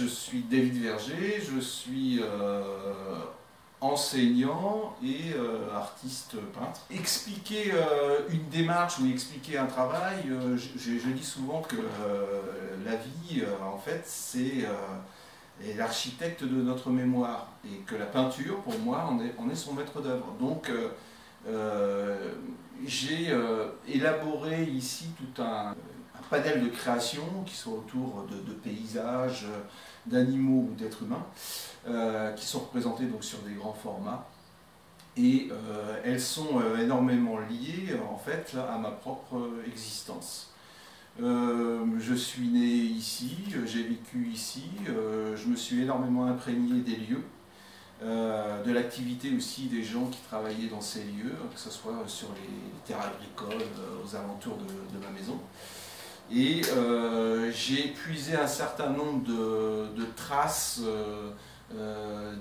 Je suis David Verger, je suis enseignant et artiste peintre. Expliquer une démarche ou expliquer un travail, je dis souvent que la vie, en fait, c'est l'architecte de notre mémoire et que la peinture, pour moi, on est son maître d'œuvre. Donc, j'ai élaboré ici tout un panel de créations qui sont autour de paysages, d'animaux ou d'êtres humains, qui sont représentés donc sur des grands formats. Et elles sont énormément liées en fait à ma propre existence. Je suis né ici, j'ai vécu ici, je me suis énormément imprégné des lieux, de l'activité aussi des gens qui travaillaient dans ces lieux, que ce soit sur les terres agricoles aux alentours de ma maison. Et j'ai puisé un certain nombre de traces,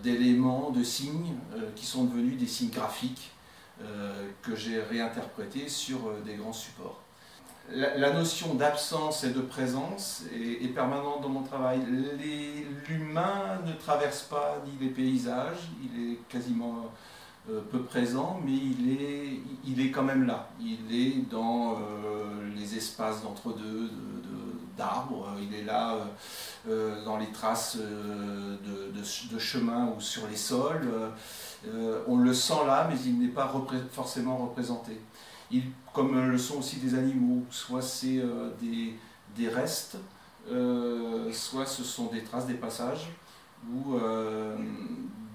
d'éléments, de signes qui sont devenus des signes graphiques que j'ai réinterprétés sur des grands supports. La notion d'absence et de présence est permanente dans mon travail. L'humain ne traverse pas ni les paysages, il est quasiment peu présent, mais il est quand même là. Il est dans les espaces d'entre-deux d'arbres, il est là dans les traces de chemin ou sur les sols. On le sent là, mais il n'est pas forcément représenté. Comme le sont aussi des animaux, soit c'est des restes, soit ce sont des traces, des passages, ou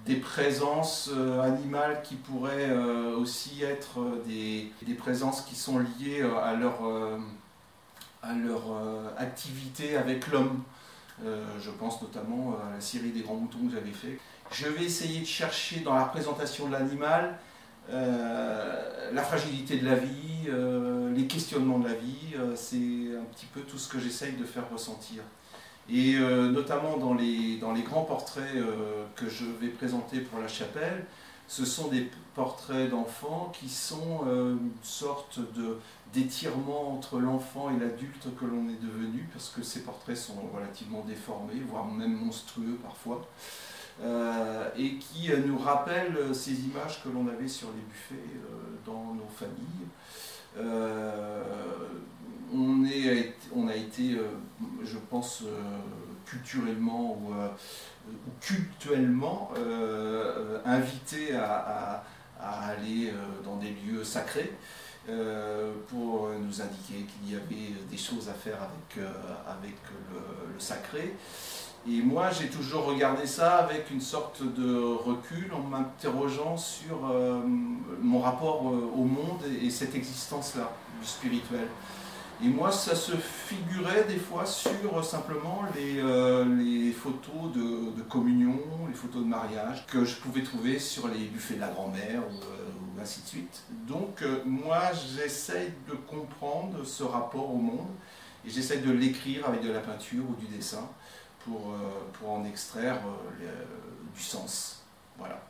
des présences animales qui pourraient aussi être des présences qui sont liées à leur activité avec l'homme. Je pense notamment à la série des grands moutons que j'avais fait. Je vais essayer de chercher dans la représentation de l'animal la fragilité de la vie, les questionnements de la vie, c'est un petit peu tout ce que j'essaye de faire ressentir. Et notamment dans les grands portraits que je vais présenter pour la chapelle, ce sont des portraits d'enfants qui sont une sorte d'étirement entre l'enfant et l'adulte que l'on est devenu, parce que ces portraits sont relativement déformés, voire même monstrueux parfois. Et qui nous rappelle ces images que l'on avait sur les buffets dans nos familles. On a été, je pense, culturellement ou cultuellement invité à aller dans des lieux sacrés pour nous indiquer qu'il y avait des choses à faire avec le sacré. Et moi, j'ai toujours regardé ça avec une sorte de recul en m'interrogeant sur mon rapport au monde et cette existence-là, du spirituel. Et moi, ça se figurait des fois sur simplement les photos de communion, les photos de mariage que je pouvais trouver sur les buffets de la grand-mère ou ainsi de suite. Donc moi, j'essaye de comprendre ce rapport au monde et j'essaye de l'écrire avec de la peinture ou du dessin pour en extraire du sens. Voilà.